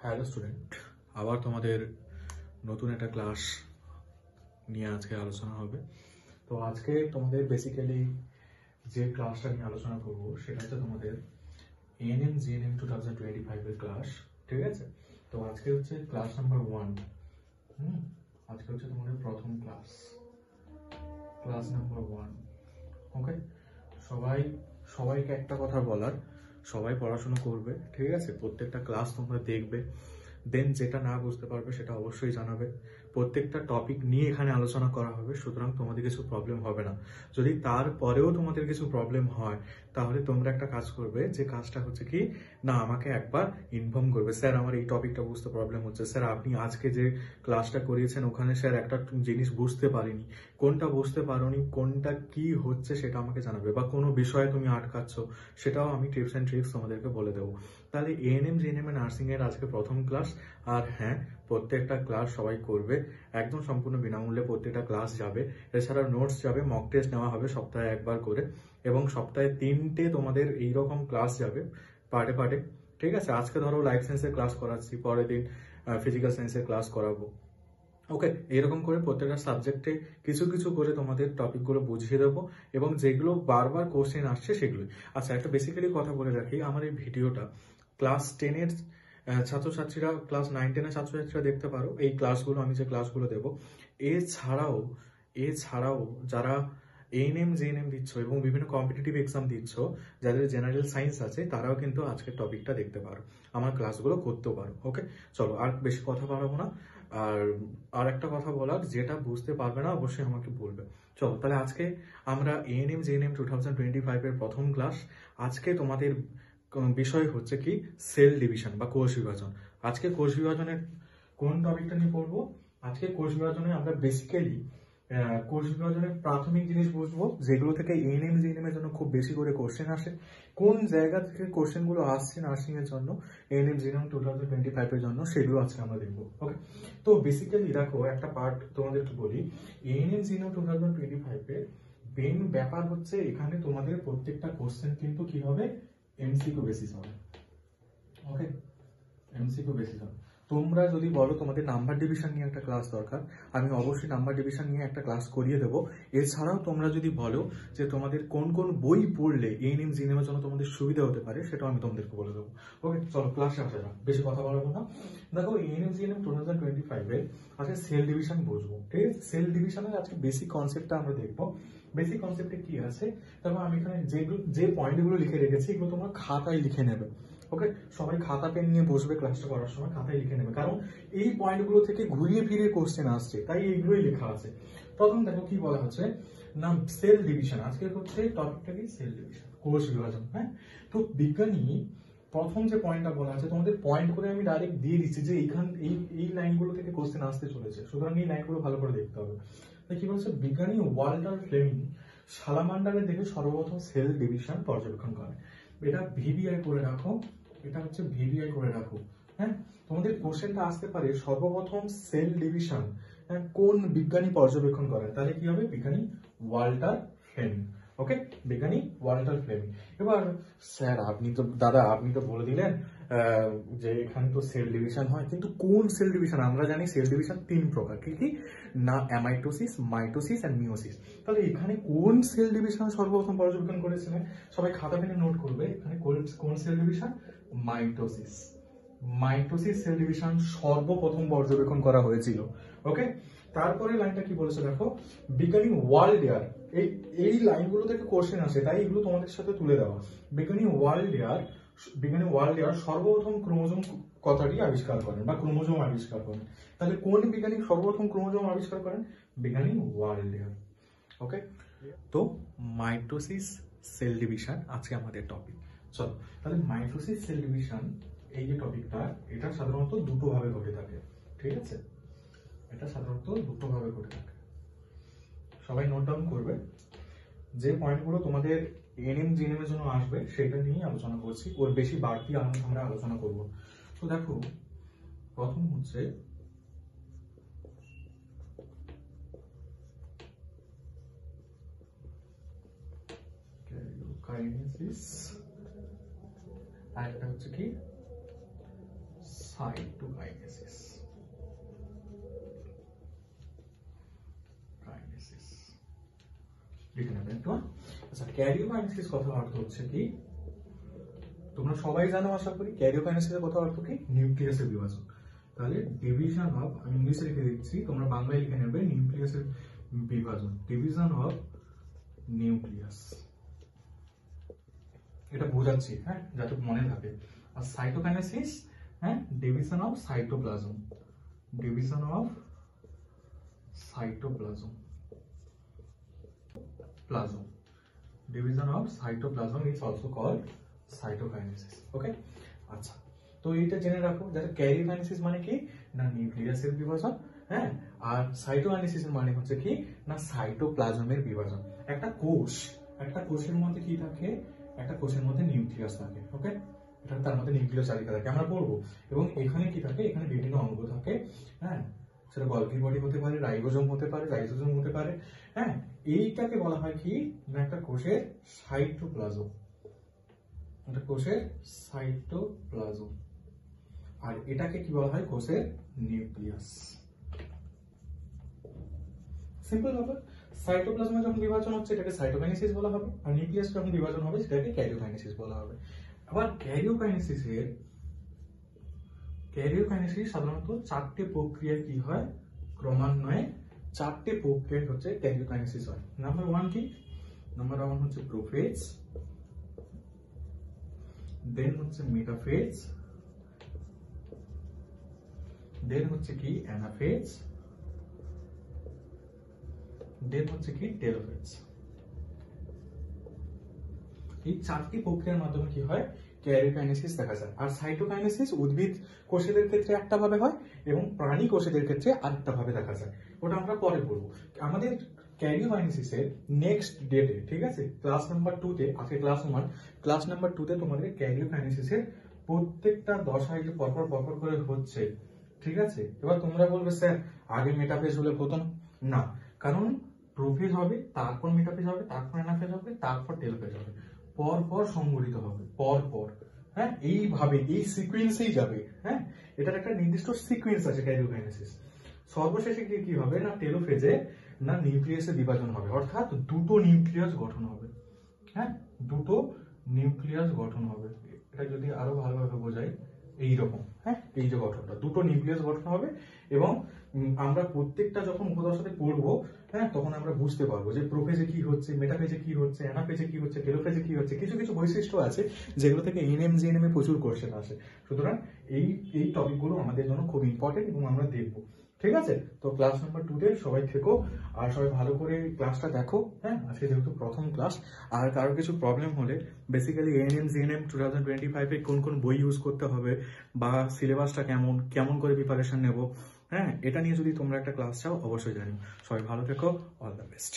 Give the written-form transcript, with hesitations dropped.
Hello student, আবার তোমাদের নতুন একটা ক্লাস নিয়ে আজকে আলোচনা হবে। তো আজকে তোমাদের বেসিক্যালি যে ক্লাসটা নিয়ে আলোচনা করব সেটা হচ্ছে তোমাদের এএনএম জিএনএম 2025 এর ক্লাস। ঠিক আছে, তো আজকে হচ্ছে ক্লাস নাম্বার 1। আজকে হচ্ছে তোমাদের প্রথম ক্লাস নাম্বার 1। ওকে, সবাইকে একটা কথা বলার, সবাই পড়াশোনা করবে, ঠিক আছে? প্রত্যেকটা ক্লাস তোমরা দেখবে, দেন যেটা না বুঝতে পারবে সেটা অবশ্যই জানাবে। প্রত্যেকটা টপিক নিয়ে এখানে আলোচনা করা হবে, সুতরাং তোমাদের কিছু প্রবলেম হবে না। যদি তারপরেও তোমাদের কিছু প্রবলেম হয় তাহলে তোমরা একটা কাজ করবে, যে কাজটা হচ্ছে কি না, আমাকে একবার ইনফর্ম করবে, স্যার আমার এই টপিকটা বুঝতে প্রবলেম হচ্ছে, স্যার আপনি আজকে যে ক্লাসটা করিয়েছেন ওখানে স্যার একটা জিনিস বুঝতে পারিনি, কোনটা বুঝতে পারোনি, কোনটা কি হচ্ছে সেটা আমাকে জানাবে, বা কোনো বিষয়ে তুমি আটকাচ্ছ সেটাও আমি টিপস অ্যান্ড ট্রিক্স তোমাদেরকে বলে দেবো। তাহলে এএনএম জিএনএম এ নার্সিং এর আজকে প্রথম ক্লাস। আর হ্যাঁ, প্রত্যেকটা ক্লাস সবাই করবে, একদম সম্পূর্ণ বিনামূল্যে প্রত্যেকটা ক্লাস যাবে। এছাড়া নোটস যাবে, মক টেস্ট নেওয়া হবে সপ্তাহে একবার করে, এবং সপ্তাহে 3টে তোমাদের এইরকম ক্লাস যাবে পার্টে পার্টে। ঠিক আছে, আজকে ধরো লাইফ সায়েন্সের ক্লাস করাচ্ছি, পরের দিন ফিজিক্যাল সায়েন্সের ক্লাস করাবো। ওকে, এরকম করে প্রত্যেকটা সাবজেক্টে কিছু কিছু করে তোমাদের টপিকগুলো বুঝিয়ে দেবো, এবং যেগুলো বারবার কোশ্চেন আসছে সেগুলোই। আচ্ছা, একটা বেসিক্যালি কথা বলে রাখি, আমার এই ভিডিওটা ক্লাস 10-এর ছাত্রছাত্রীরা, ক্লাস 9-10-এর ছাত্রছাত্রীরা দেখতে পারো। এই ক্লাসগুলো, আমি যে ক্লাসগুলো দেবো, এছাড়াও যারা এএনএম জেএনএম দিচ্ছ এবং বিভিন্ন কম্পিটিটিভ এক্সাম দিচ্ছ, যাদের জেনারেল সায়েন্স আছে, তারাও কিন্তু আজকের টপিকটা দেখতে পারো, আমার ক্লাসগুলো করতেও পারো। ওকে, চলো আর বেশি কথা বাড়াবো না। আর একটা কথা বলার, যেটা বুঝতে পারবে না অবশ্যই আমাকে বলবে। চলো তাহলে আজকে আমরা এএনএম জেএনএম 2025 এর প্রথম ক্লাস। আজকে তোমাদের বিষয় হচ্ছে কি সেল ডিভিশন বা কোষ বিভাজন। আজকে কোষ বিভাজনের কোন টপিকটা নিয়ে পড়বো? আজকে কোষ বিভাজনে আমরা বেসিক্যালি কোষ বিভাজনের প্রাথমিক জিনিস বুঝবো, যেগুলো থেকে এএনএম জিএনএম এর জন্য খুব বেশি করে কোশ্চেন আসে, কোন জায়গা থেকে কোশ্চেন গুলো আসছে নার্সিং এর জন্য, এএনএম জিএনএম 2025 এর জন্য, সেগুলো আজকে আমরা দেখবো। ওকে, তো বেসিক্যালি দেখো, একটা পার্ট তোমাদেরকে বলি, এএনএম জিএনএম 2025 এর মেইন ব্যাপার হচ্ছে এখানে তোমাদের প্রত্যেকটা কোশ্চেন কিন্তু কি হবে, এমসিকিউ বেসিস হবে। ওকে, এমসিকিউ বেসিস হবে। তোমরা যদি বলো তোমাদের নাম্বার ডিভিশন নিয়ে একটা ক্লাস দরকার, আমি অবশ্যই নাম্বার ডিভিশন নিয়ে একটা ক্লাস করিয়ে দেবো। এছাড়াও তোমরা যদি বলো যে তোমাদের কোন কোন বই পড়লে এএনএম জিএনএম এর জন্য তোমাদের সুবিধা হতে পারে, সেটাও আমি তোমাদেরকে বলে দেবো। ওকে, চলো ক্লাসে আসা যাক, বেশি কথা বলবো না। দেখো, এএনএম জিএনএম 2025 এর আজকে সেল ডিভিশন বুঝবো। ঠিক আছে, সেল ডিভিশনের আজকে বেসিক কনসেপ্টটা আমরা দেখবো। বেসিক কনসেপ্টে কি আছে, তারপর আমি এখানে যে পয়েন্টগুলো লিখে রেখেছি এগুলো তোমরা খাতায় লিখে নেবে। ওকে, সবাই খাতা পেন নিয়ে বসবে, ক্লাসটা করার সময় খাতায় লিখে নেবে, কারণ এই পয়েন্টগুলো থেকে ঘুরিয়ে ফিরে কোশ্চেন আসছে, তাই এইগুলোই লেখা আছে। প্রথম দেখো কি বলা হচ্ছে, নাম সেল ডিভিশন। আজকে হচ্ছে টপিকটা কি, সেল ডিভিশন, কোষ বিভাজন। হ্যাঁ, তো বিজ্ঞানী প্রথম যে পয়েন্টটা বলা আছে, তোমাদের পয়েন্ট করে আমি ডাইরেক্ট দিয়ে দিচ্ছি যে এই লাইনগুলো থেকে কোশ্চেন আসতে চলেছে, সুতরাং এই লাইনগুলো ভালো করে দেখতে হবে। তাই কি বলছে, বিজ্ঞানী ওয়াল্টার ফ্লেমিং সালামান্ডারের দেখে সর্বপ্রথম সেল ডিভিশন পর্যবেক্ষণ করে। এটা ভিভিআই করে রাখো, এটা হচ্ছে ভিভিআই করে রাখো। হ্যাঁ, তোমাদের কোশ্চেনটা আসতে পারে সর্বপ্রথম সেল ডিভিশন কোন বিজ্ঞানী পর্যবেক্ষণ করেন, তাহলে কি হবে, বিজ্ঞানী ওয়াল্টার ফ্লেমিং। ওকে, বিজ্ঞানী ওয়াল্টার ফ্লেমিং। এবার স্যার আপনি তো বলে দিলেন যে এখানে তো সেল ডিভিশন হয়, কিন্তু কোন সেল ডিভিশন? আমরা জানি সেল ডিভিশন 3 প্রকার, কি কি না, অ্যামাইটোসিস, মাইটোসিস এন্ড মিওসিস। তাহলে এখানে কোন সেল ডিভিশন সর্বপ্রথম পর্যবেক্ষণ করেছিলেন? সবাই খাতা পেনে নোট করবে, এখানে কোন cell division, mitosis. Mitosis cell division সর্বপ্রথম পর্যবেক্ষণ করা হয়েছিল। ওকে, তারপরে লাইনটা কি বলেছে দেখো, বিজ্ঞানী ওয়াল্ডেয়ার। এই লাইনগুলো থেকে কোশ্চেন আসে, তাই এগুলো তোমাদের সাথে তুলে দেওয়া। বিজ্ঞানী ওয়াল্ডেয়ার সর্বপ্রথম ক্রোমোজোম কথাটি আবিষ্কার করেন বা ক্রোমোজোম আবিষ্কার করেন। তাহলে কোন বিজ্ঞানী সর্বপ্রথম ক্রোমোজোম আবিষ্কার করেন? বিজ্ঞানী ওয়াল্ডেয়ার। ওকে, তো মাইটোসিস সেল ডিভিশন আজকে আমাদের টপিক। চলো তাহলে মাইটোসিস সেল ডিভিশন, এই যে টপিকটা, এটা সাধারণত দুটো ভাবে ঘটে থাকে। ঠিক আছে, এটা সাধারণত দুটো ভাবে ঘটে থাকে, সবাই নোট ডাউন করবে। যে পয়েন্টগুলো তোমাদের এএনএম জিএনএম এর জন্য আসবে সেটা নিয়ে আলোচনা করছি, ওর বেশি বাড়তি আমরা আলোচনা করব। তো দেখো, প্রথম হচ্ছে কাইনেসিস, আর একটা হচ্ছে কি সাইটোকাইনেসিস। লিখে নেবেন একটু। আচ্ছা, ক্যারিওকাইনেসিস কথা অর্থ হচ্ছে কি, তোমরা সবাই জানো আশা করি, ক্যারিওকাইনেসিসের কথা অর্থ কি, নিউক্লিয়াসের বিভাজন। তাহলে ডিভিশন অফ, আমি ইংলিশে লিখে দিচ্ছি, তোমরা বাংলায় লিখে নেবে, নিউক্লিয়াসের বিভাজন, ডিভিশন অফ নিউক্লিয়াস, এটা বোঝাচ্ছি, হ্যাঁ, যাতে মনে থাকে। আর সাইটোকাইনেসিস, হ্যাঁ, division of cytoplasm, division of cytoplasm, plasm, division of cytoplasm is also called cytokinesis. ওকে, আচ্ছা, তো এইটা জেনে রাখো, যাতে ক্যারিওকাইনেসিস মানে কি না নিউক্লিয়াসের বিভাজন, হ্যাঁ, আর সাইটোকাইনেসিস এর মানে হচ্ছে কি না সাইটোপ্লাজমের বিভাজন। একটা কোষের মধ্যে কি থাকে, একটা কোষের মধ্যে নিউক্লিয়াস থাকে, ওকে, এটা তার মধ্যে নিউক্লিয়াস চালিকা থাকে, আমরা পড়বো। এবং এখানে কি থাকে, এখানে বিভিন্ন অঙ্গ থাকে, হ্যাঁ, সেটা গলগি বডি হতে পারে, রাইবোজোম হতে পারে, লাইসোজোম হতে পারে, হ্যাঁ, এইটাকে বলা হয় কি না একটা কোষের সাইটোপ্লাজম, একটা কোষের সাইটোপ্লাজম, আর এটাকে কি বলা হয়, কোষের নিউক্লিয়াস। সিম্পল ব্যাপার। সাইটোপ্লাজমে যখন বিভাজন হচ্ছে এটাকে সাইটোকাইনেসিস বলা হবে, আর নিউক্লিয়াস যখন বিভাজন হবে সেটাকে ক্যারিওকাইনেসিস বলা হবে। আবার ক্যারিওকাইনেসিস সাধারণত চারটে প্রক্রিয়ায় কি হয়, ক্রমান্বয়ে চারটে প্রক্রিয়া হচ্ছে ক্যারিওকাইনেসিস হয়। নাম্বার ওয়ান কি, নাম্বার ওয়ান হচ্ছে প্রোফেজ, দেন হচ্ছে মেটাফেজ, দেন হচ্ছে কি অ্যানাফেজ, দেন হচ্ছে কি টেলোফেজ। এই চারটি প্রক্রিয়ার মাধ্যমে কি হয়, ক্যারিওকাইনেসিস দেখা যায়। আর সাইটোকাইনেসিস উদ্ভিদ কোষেদের ক্ষেত্রে একটা ভাবে হয় এবং প্রাণী কোষেদের ক্ষেত্রে আরেকটা ভাবে দেখা যায়, ওটা আমরা পরে বলবো। আমাদের ক্যারিওকাইনেসিসের নেক্সট ডেটে, ঠিক আছে, ক্লাস নাম্বার 2 তে, আজকে ক্লাস 1, ক্লাস নাম্বার 2 তে তোমাদের ক্যারিওকাইনেসিসের প্রত্যেকটা দশায় যে পরপর করে হচ্ছে, ঠিক আছে। এবার তোমরা বলবে স্যার আগে মেটাফেজ হলে হতো না, কারণ প্রোফেজ হবে, তারপর মেটাফেজ হবে, তারপর অ্যানাফেজ হবে, তারপর টেলোফেজ হবে, পরপর সংঘটিত হবে, পরপর, হ্যাঁ, এইভাবে এই সিকোয়েন্সেই যাবে, হ্যাঁ, এটার একটা নির্দিষ্ট সিকোয়েন্স আছে ক্যারিওকাইনেসিস। সর্বশেষে কি হবে না টেলোফেজে না নিউক্লিয়াসের বিভাজন হবে, অর্থাৎ দুটো নিউক্লিয়াস গঠন হবে, হ্যাঁ, দুটো নিউক্লিয়াস গঠন হবে। এটা যদি আরো ভালোভাবে বোঝাই, এইরকম, হ্যাঁ, এই যে গঠনটা, দুটো নিউক্লিয়াস গঠন হবে। এবং আমরা প্রত্যেকটা যখন উপদশাতে পড়বো, হ্যাঁ, তখন আমরা বুঝতে পারবো যে প্রোফেজে কি হচ্ছে, মেটাফেজে কি হচ্ছে, অ্যানাফেজে কি হচ্ছে, টেলোফেজে কি হচ্ছে। কিছু কিছু বৈশিষ্ট্য আছে যেগুলো থেকে এনএম জিএনএম এ প্রচুর কোশ্চেন আসে। সুতরাং এই টপিকগুলো আমাদের জন্য খুব ইম্পর্টেন্ট এবং আমরা দেখবো, ঠিক আছে। তো ক্লাস নাম্বার 2 তে সবাই থেকো, আর সবাই ভালো করে ক্লাসটা দেখো, হ্যাঁ, আজকে যেহেতু প্রথম ক্লাস। আর কারো কিছু প্রবলেম হলে বেসিক্যালি এএনএম জিএনএম 2025 এ কোন কোন বই ইউজ করতে হবে বা সিলেবাসটা কেমন করে প্রিপারেশন নেব, হ্যাঁ, এটা নিয়ে যদি তোমরা একটা ক্লাস চাও অবশ্যই জানিও। সবাই ভালো থেকো, অল দ্য বেস্ট।